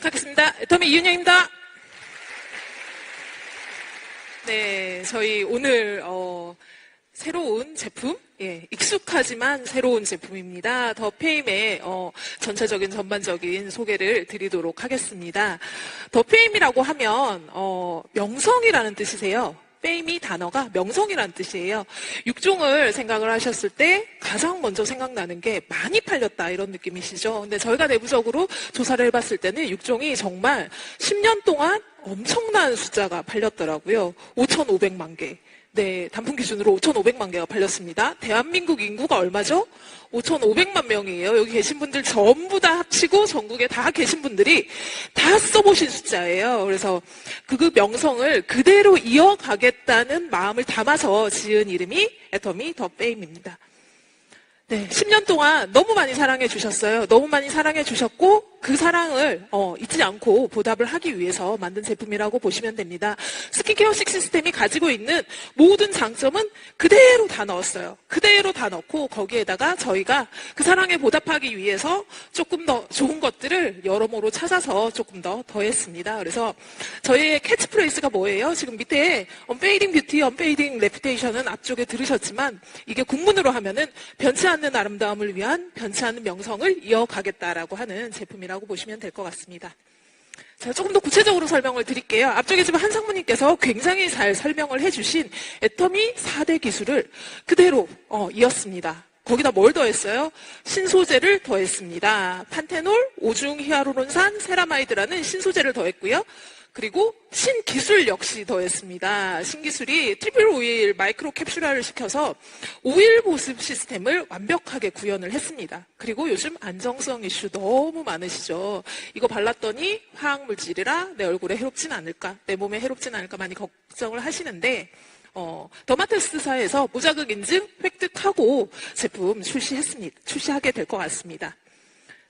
시작하겠습니다. 애터미 이윤영입니다. 네, 저희 오늘 새로운 제품, 익숙하지만 새로운 제품입니다. 더 페임의 전체적인 전반적인 소개를 드리도록 하겠습니다. 더 페임이라고 하면 명성이라는 뜻이세요. 페임이 단어가 명성이라는 뜻이에요. 육종을 생각을 하셨을 때 가장 먼저 생각나는 게 많이 팔렸다 이런 느낌이시죠. 근데 저희가 내부적으로 조사를 해봤을 때는 육종이 정말 10년 동안 엄청난 숫자가 팔렸더라고요. 5,500만 개. 네, 단품 기준으로 5,500만 개가 팔렸습니다. 대한민국 인구가 얼마죠? 5,500만 명이에요. 여기 계신 분들 전부 다 합치고 전국에 다 계신 분들이 다 써보신 숫자예요. 그래서 그 명성을 그대로 이어가겠다는 마음을 담아서 지은 이름이 애터미 더 페임입니다. 네, 10년 동안 너무 많이 사랑해 주셨어요. 너무 많이 사랑해 주셨고 그 사랑을 잊지 않고 보답을 하기 위해서 만든 제품이라고 보시면 됩니다. 스킨케어 시스템이 가지고 있는 모든 장점은 그대로 다 넣었어요. 그대로 다 넣고 거기에다가 저희가 그 사랑에 보답하기 위해서 조금 더 좋은 것들을 여러모로 찾아서 조금 더 더했습니다. 그래서 저희의 캐치프레이즈가 뭐예요? 지금 밑에 Unfading Beauty, Unfading Reputation은 앞쪽에 들으셨지만 이게 국문으로 하면은 변치 않는 아름다움을 위한 변치 않는 명성을 이어가겠다라고 하는 제품이라고 보시면 될 것 같습니다. 자, 조금 더 구체적으로 설명을 드릴게요. 앞쪽에 지금 한상무님께서 굉장히 잘 설명을 해주신 애터미 4대 기술을 그대로 이었습니다. 거기다 뭘 더했어요? 신소재를 더했습니다. 판테놀, 오중 히아루론산, 세라마이드라는 신소재를 더했고요. 그리고 신기술 역시 더했습니다. 신기술이 트리플 오일 마이크로 캡슐화를 시켜서 오일 보습 시스템을 완벽하게 구현을 했습니다. 그리고 요즘 안정성 이슈 너무 많으시죠. 이거 발랐더니 화학물질이라 내 얼굴에 해롭진 않을까, 내 몸에 해롭진 않을까 많이 걱정을 하시는데 더마테스사에서 무자극 인증 획득하고 제품 출시하게 될 것 같습니다.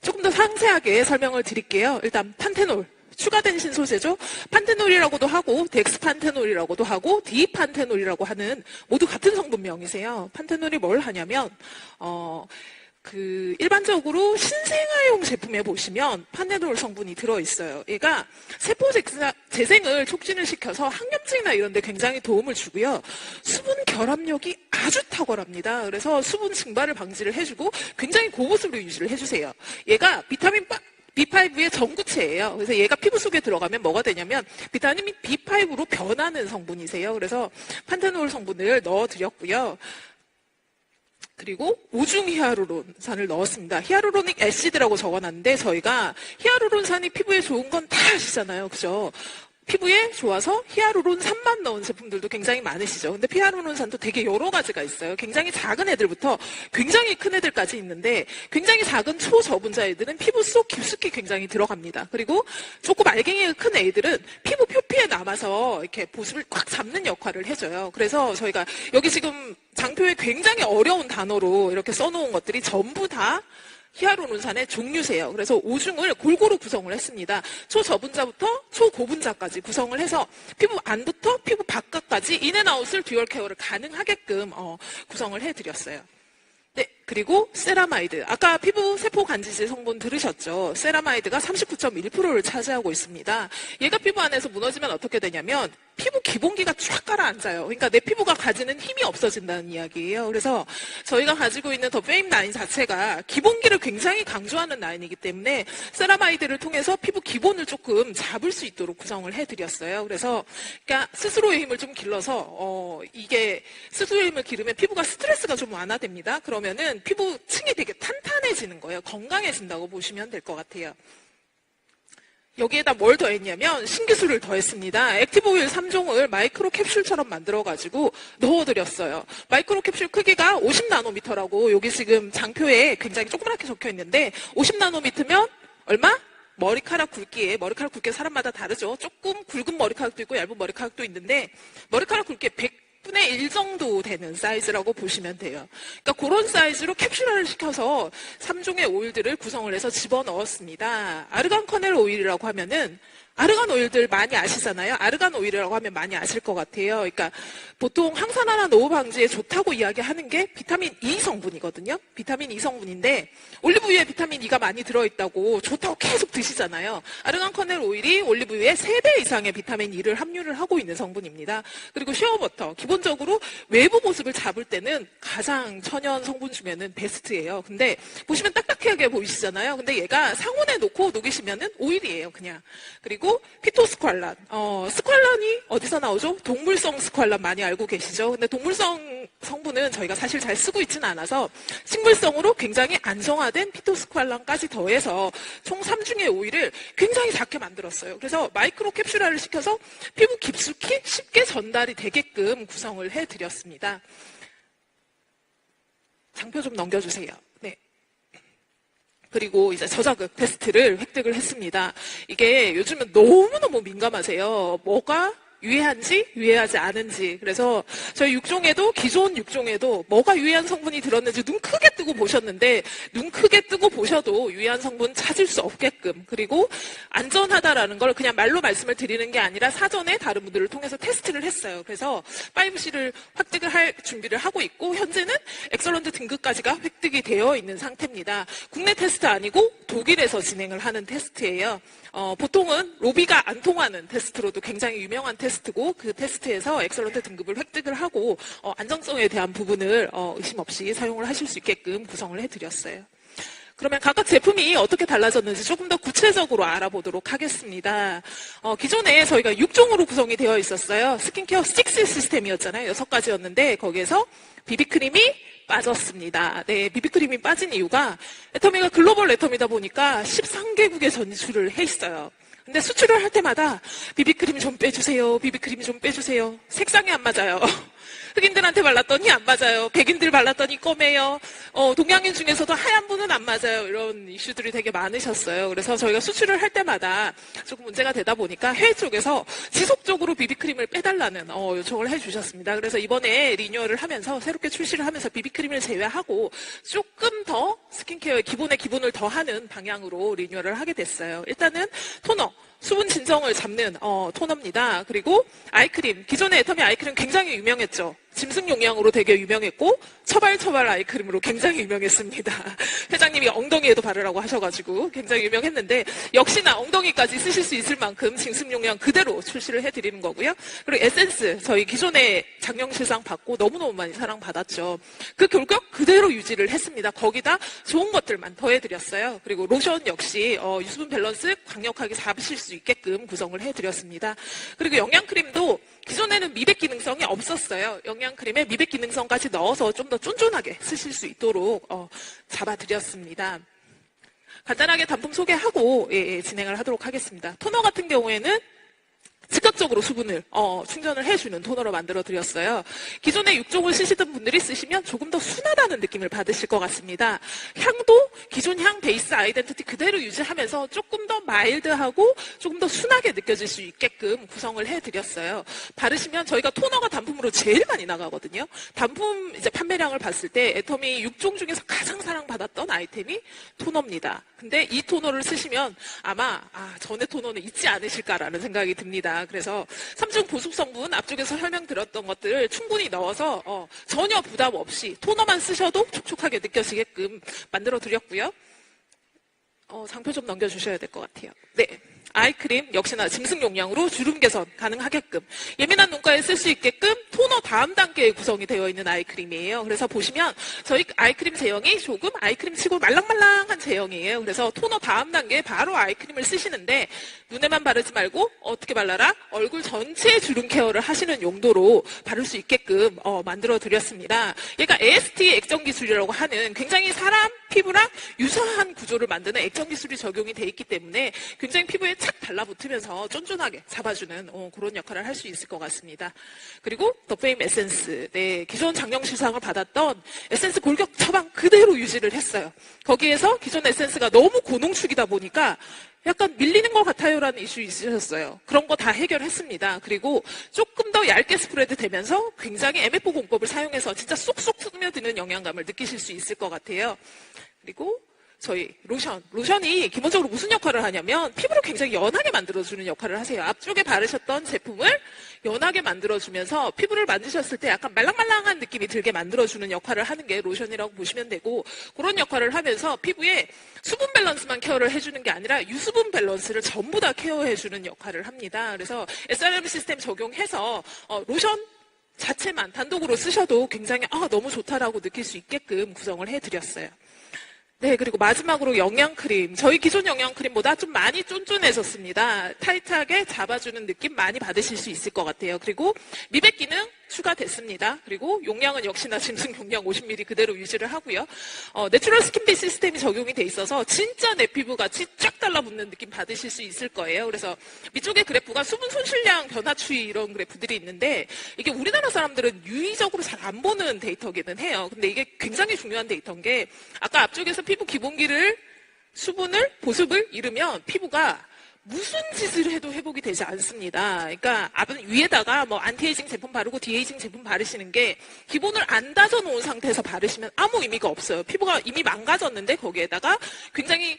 조금 더 상세하게 설명을 드릴게요. 일단 판테놀. 추가된 신소재죠. 판테놀이라고도 하고 덱스판테놀이라고도 하고 디판테놀이라고 하는 모두 같은 성분명이세요. 판테놀이 뭘 하냐면 일반적으로 신생아용 제품에 보시면 판테놀 성분이 들어있어요. 얘가 세포 재생을 촉진을 시켜서 항염증이나 이런 데 굉장히 도움을 주고요. 수분 결합력이 아주 탁월합니다. 그래서 수분 증발을 방지를 해주고 굉장히 고보습을 유지를 해주세요. 얘가 비타민 B5의 전구체예요. 그래서 얘가 피부 속에 들어가면 뭐가 되냐면 비타민 B5로 변하는 성분이세요. 그래서 판테놀 성분을 넣어드렸고요. 그리고 오중 히아루론산을 넣었습니다. 히아루로닉 애시드라고 적어놨는데 저희가 히아루론산이 피부에 좋은 건 다 아시잖아요. 그죠? 피부에 좋아서 히아루론산만 넣은 제품들도 굉장히 많으시죠. 근데 히아루론산도 되게 여러 가지가 있어요. 굉장히 작은 애들부터 굉장히 큰 애들까지 있는데 굉장히 작은 초저분자 애들은 피부 속 깊숙이 굉장히 들어갑니다. 그리고 조금 알갱이가 큰 애들은 피부 표피에 남아서 이렇게 보습을 꽉 잡는 역할을 해줘요. 그래서 저희가 여기 지금 장표에 굉장히 어려운 단어로 이렇게 써놓은 것들이 전부 다 히아루론산의 종류세요. 그래서 오중을 골고루 구성을 했습니다. 초저분자부터 초고분자까지 구성을 해서 피부 안부터 피부 바깥까지 인앤아웃을 듀얼 케어를 가능하게끔 구성을 해드렸어요. 네, 그리고 세라마이드. 아까 피부 세포 간지질 성분 들으셨죠? 세라마이드가 39.1%를 차지하고 있습니다. 얘가 피부 안에서 무너지면 어떻게 되냐면 피부 기본기가 쫙 가라앉아요. 그러니까 내 피부가 가지는 힘이 없어진다는 이야기예요. 그래서 저희가 가지고 있는 더 페임 라인 자체가 기본기를 굉장히 강조하는 라인이기 때문에 세라마이드를 통해서 피부 기본을 조금 잡을 수 있도록 구성을 해드렸어요. 그래서 그러니까 스스로의 힘을 좀 길러서 이게 스스로의 힘을 기르면 피부가 스트레스가 좀 완화됩니다. 그러면은 피부층이 되게 탄탄해지는 거예요. 건강해진다고 보시면 될 것 같아요. 여기에다 뭘 더했냐면 신기술을 더했습니다. 액티브 오일 3종을 마이크로 캡슐처럼 만들어가지고 넣어드렸어요. 마이크로 캡슐 크기가 50나노미터라고 여기 지금 장표에 굉장히 조그맣게 적혀있는데 50나노미터면 얼마? 머리카락 굵기에 사람마다 다르죠. 조금 굵은 머리카락도 있고 얇은 머리카락도 있는데 머리카락 굵기에 100분의 1 정도 되는 사이즈라고 보시면 돼요. 그러니까 그런 사이즈로 캡슐화를 시켜서 3종의 오일들을 구성을 해서 집어넣었습니다. 아르간 커넬 오일이라고 하면은 아르간 오일들 많이 아시잖아요. 아르간 오일이라고 하면 많이 아실 것 같아요. 그러니까 보통 항산화나 노후 방지에 좋다고 이야기하는 게 비타민 E 성분이거든요. 비타민 E 성분인데 올리브유에 비타민 E가 많이 들어있다고 좋다고 계속 드시잖아요. 아르간 커넬 오일이 올리브유에 3배 이상의 비타민 E를 함유를 하고 있는 성분입니다. 그리고 쉐어버터, 기본적으로 외부 보습을 잡을 때는 가장 천연 성분 중에는 베스트예요. 근데 보시면 딱딱하게 보이시잖아요. 근데 얘가 상온에 놓고 녹이시면은 오일이에요, 그냥. 그리고 피토스칼란. 스칼란이 어디서 나오죠? 동물성 스칼란 많이 알고 계시죠? 근데 동물성 성분은 저희가 사실 잘 쓰고 있지는 않아서 식물성으로 굉장히 안정화된 피토스칼란까지 더해서 총 3중의 오일을 굉장히 작게 만들었어요. 그래서 마이크로 캡슐화를 시켜서 피부 깊숙이 쉽게 전달이 되게끔 구성을 해드렸습니다. 장표 좀 넘겨주세요. 네. 그리고 이제 저자극 테스트를 획득을 했습니다. 이게 요즘은 너무너무 민감하세요. 뭐가 유해한지 유해하지 않은지. 그래서 저희 6종에도 기존 6종에도 뭐가 유해한 성분이 들었는지 눈 크게 뜨고 보셨는데 눈 크게 뜨고 보셔도 유해한 성분 찾을 수 없게끔, 그리고 안전하다라는 걸 그냥 말로 말씀을 드리는 게 아니라 사전에 다른 분들을 통해서 테스트를 했어요. 그래서 5C를 획득을 할 준비를 하고 있고 현재는 엑설런트 등급까지가 획득이 되어 있는 상태입니다. 국내 테스트 아니고 독일에서 진행을 하는 테스트예요. 보통은 로비가 안 통하는 테스트로도 굉장히 유명한 테스트고 그 테스트에서 엑설런트 등급을 획득을 하고 안정성에 대한 부분을 의심 없이 사용을 하실 수 있게끔 구성을 해드렸어요. 그러면 각각 제품이 어떻게 달라졌는지 조금 더 구체적으로 알아보도록 하겠습니다. 기존에 저희가 6종으로 구성이 되어 있었어요. 스킨케어 6 시스템이었잖아요. 6가지였는데 거기에서 비비크림이 빠졌습니다. 네, 비비크림이 빠진 이유가 애터미가 글로벌 애터미다 보니까 13개국에 전출을 해 있어요. 근데 수출을 할 때마다 비비크림 좀 빼주세요. 비비크림 좀 빼주세요. 색상이 안 맞아요. 흑인들한테 발랐더니 안 맞아요. 백인들 발랐더니 검해요. 동양인 중에서도 하얀 분은 안 맞아요. 이런 이슈들이 되게 많으셨어요. 그래서 저희가 수출을 할 때마다 조금 문제가 되다 보니까 해외 쪽에서 지속적으로 비비크림을 빼달라는 요청을 해주셨습니다. 그래서 이번에 리뉴얼을 하면서 새롭게 출시를 하면서 비비크림을 제외하고 조금 더 스킨케어의 기본의 기본을 더하는 방향으로 리뉴얼을 하게 됐어요. 일단은 토너. 수분 진정을 잡는 토너입니다. 그리고 아이크림, 기존의 애터미 아이크림 굉장히 유명했죠. 짐승 용량으로 되게 유명했고 처발 아이크림으로 굉장히 유명했습니다. 회장님이 엉덩이에도 바르라고 하셔가지고 굉장히 유명했는데 역시나 엉덩이까지 쓰실 수 있을 만큼 짐승 용량 그대로 출시를 해드리는 거고요. 그리고 에센스, 저희 기존에 장영실상 받고 너무너무 많이 사랑받았죠. 그 결격 그대로 유지를 했습니다. 거기다 좋은 것들만 더해드렸어요. 그리고 로션 역시 유수분 밸런스 강력하게 잡으실 수 있게끔 구성을 해드렸습니다. 그리고 영양크림도 기존에는 미백 기능성이 없었어요. 영양크림에 미백 기능성까지 넣어서 좀 더 쫀쫀하게 쓰실 수 있도록 잡아드렸습니다. 간단하게 단품 소개하고 진행을 하도록 하겠습니다. 토너 같은 경우에는 즉각적으로 수분을 충전을 해주는 토너로 만들어드렸어요. 기존에 6종을 쓰시던 분들이 쓰시면 조금 더 순하다는 느낌을 받으실 것 같습니다. 향도 기존 향 베이스 아이덴티티 그대로 유지하면서 조금 더 마일드하고 조금 더 순하게 느껴질 수 있게끔 구성을 해드렸어요. 바르시면 저희가 토너가 단품으로 제일 많이 나가거든요. 단품 이제 판매량을 봤을 때 애터미 6종 중에서 가장 사랑받았던 아이템이 토너입니다. 근데 이 토너를 쓰시면 아마 전에 토너는 잊지 않으실까라는 생각이 듭니다. 그래서 3중 보습 성분 앞쪽에서 설명드렸던 것들을 충분히 넣어서 전혀 부담 없이 토너만 쓰셔도 촉촉하게 느껴지게끔 만들어 드렸고요. 장표 좀 넘겨주셔야 될 것 같아요. 네. 아이크림 역시나 짐승 용량으로 주름 개선 가능하게끔 예민한 눈가에 쓸 수 있게끔 토너 다음 단계에 구성이 되어 있는 아이크림이에요. 그래서 보시면 저희 아이크림 제형이 조금 아이크림 치고 말랑말랑한 제형이에요. 그래서 토너 다음 단계에 바로 아이크림을 쓰시는데 눈에만 바르지 말고 어떻게 발라라? 얼굴 전체 주름 케어를 하시는 용도로 바를 수 있게끔 만들어 드렸습니다. 얘가 AST 액정 기술이라고 하는 굉장히 사람 피부랑 유사한 구조를 만드는 액정 기술이 적용이 돼 있기 때문에 굉장히 피부에 착 달라붙으면서 쫀쫀하게 잡아주는 그런 역할을 할 수 있을 것 같습니다. 그리고 더페임 에센스, 네, 기존 장영실상을 받았던 에센스 골격 처방 그대로 유지를 했어요. 거기에서 기존 에센스가 너무 고농축이다 보니까 약간 밀리는 것 같아요라는 이슈 있으셨어요. 그런 거 다 해결했습니다. 그리고 조금 더 얇게 스프레드 되면서 굉장히 MF 공법을 사용해서 진짜 쏙쏙 스며드는 영양감을 느끼실 수 있을 것 같아요. 그리고 저희 로션이 기본적으로 무슨 역할을 하냐면 피부를 굉장히 연하게 만들어주는 역할을 하세요. 앞쪽에 바르셨던 제품을 연하게 만들어주면서 피부를 만지셨을 때 약간 말랑말랑한 느낌이 들게 만들어주는 역할을 하는 게 로션이라고 보시면 되고, 그런 역할을 하면서 피부에 수분 밸런스만 케어를 해주는 게 아니라 유수분 밸런스를 전부 다 케어해주는 역할을 합니다. 그래서 SRM 시스템 적용해서 로션 자체만 단독으로 쓰셔도 굉장히 너무 좋다라고 느낄 수 있게끔 구성을 해드렸어요. 네, 그리고 마지막으로 영양크림. 저희 기존 영양크림보다 좀 많이 쫀쫀해졌습니다. 타이트하게 잡아주는 느낌 많이 받으실 수 있을 것 같아요. 그리고 미백 기능 추가됐습니다. 그리고 용량은 역시나 짐승 용량 50ml 그대로 유지를 하고요. 내추럴 스킨빛 시스템이 적용이 돼 있어서 진짜 내 피부같이 쫙 달라붙는 느낌 받으실 수 있을 거예요. 그래서 밑쪽에 그래프가 수분 손실량 변화 추이 이런 그래프들이 있는데, 이게 우리나라 사람들은 유의적으로 잘 안 보는 데이터기는 해요. 근데 이게 굉장히 중요한 데이터인 게, 아까 앞쪽에서 피부 기본기를 수분을 보습을 잃으면 피부가 무슨 짓을 해도 회복이 되지 않습니다. 그러니까 위에다가 뭐 안티에이징 제품 바르고 디에이징 제품 바르시는 게 기본을 안 다져 놓은 상태에서 바르시면 아무 의미가 없어요. 피부가 이미 망가졌는데 거기에다가 굉장히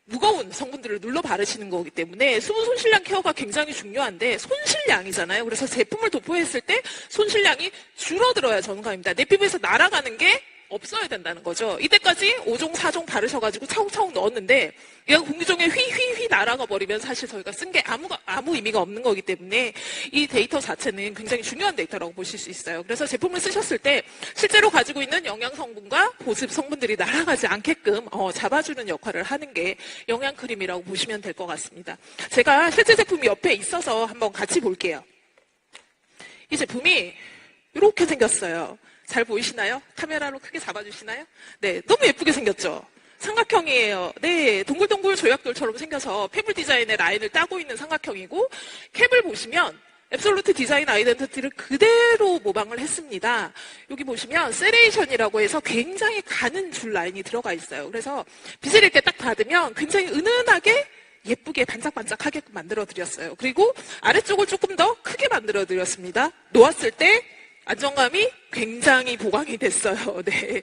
무거운 성분들을 눌러 바르시는 거기 때문에 수분 손실량 케어가 굉장히 중요한데, 손실량이잖아요. 그래서 제품을 도포했을 때 손실량이 줄어들어야 정상입니다. 내 피부에서 날아가는 게 없어야 된다는 거죠. 이때까지 5종, 4종 바르셔가지고 차곡차곡 넣었는데 얘가 공기 중에 휘휘휘 날아가 버리면 사실 저희가 쓴 게 아무 의미가 없는 거기 때문에 이 데이터 자체는 굉장히 중요한 데이터라고 보실 수 있어요. 그래서 제품을 쓰셨을 때 실제로 가지고 있는 영양 성분과 보습 성분들이 날아가지 않게끔 잡아주는 역할을 하는 게 영양크림이라고 보시면 될 것 같습니다. 제가 실제 제품이 옆에 있어서 한번 같이 볼게요. 이 제품이 이렇게 생겼어요. 잘 보이시나요? 카메라로 크게 잡아주시나요? 네, 너무 예쁘게 생겼죠? 삼각형이에요. 네, 동글동글 조약돌처럼 생겨서 페블 디자인의 라인을 따고 있는 삼각형이고, 캡을 보시면 앱솔루트 디자인 아이덴티티를 그대로 모방을 했습니다. 여기 보시면 세레이션이라고 해서 굉장히 가는 줄 라인이 들어가 있어요. 그래서 빛을 이렇게 딱 받으면 굉장히 은은하게 예쁘게 반짝반짝하게 만들어드렸어요. 그리고 아래쪽을 조금 더 크게 만들어드렸습니다. 놓았을 때 안정감이 굉장히 보강이 됐어요. 네.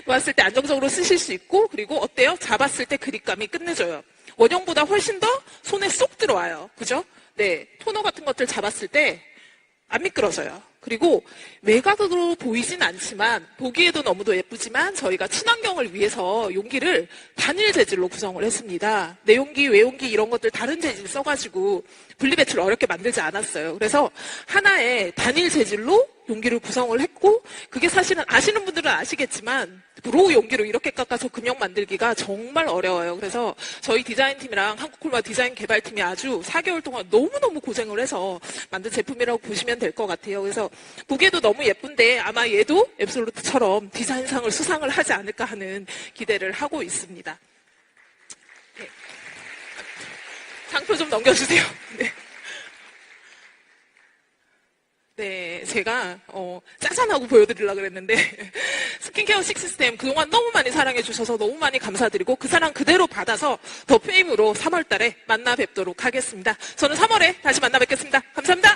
놓았을 때 안정적으로 쓰실 수 있고, 그리고 어때요? 잡았을 때 그립감이 끝내줘요. 원형보다 훨씬 더 손에 쏙 들어와요. 그죠? 네. 토너 같은 것들 잡았을 때 안 미끄러져요. 그리고 외곽으로 보이진 않지만 보기에도 너무도 예쁘지만 저희가 친환경을 위해서 용기를 단일 재질로 구성을 했습니다. 내용기, 외용기 이런 것들 다른 재질 써가지고 분리배출 어렵게 만들지 않았어요. 그래서 하나의 단일 재질로 용기를 구성을 했고, 그게 사실은 아시는 분들은 아시겠지만 로 용기로 이렇게 깎아서 금형 만들기가 정말 어려워요. 그래서 저희 디자인팀이랑 한국콜마 디자인 개발팀이 아주 4개월 동안 너무너무 고생을 해서 만든 제품이라고 보시면 될 것 같아요. 그래서 보기에도 너무 예쁜데 아마 얘도 앱솔루트처럼 디자인상을 수상을 하지 않을까 하는 기대를 하고 있습니다. 네. 장표 좀 넘겨주세요. 네. 네, 제가 짜잔하고 보여드리려고 그랬는데 스킨케어 식시스템 그동안 너무 많이 사랑해 주셔서 너무 많이 감사드리고, 그 사랑 그대로 받아서 더 페임으로 3월 달에 만나 뵙도록 하겠습니다. 저는 3월에 다시 만나 뵙겠습니다. 감사합니다.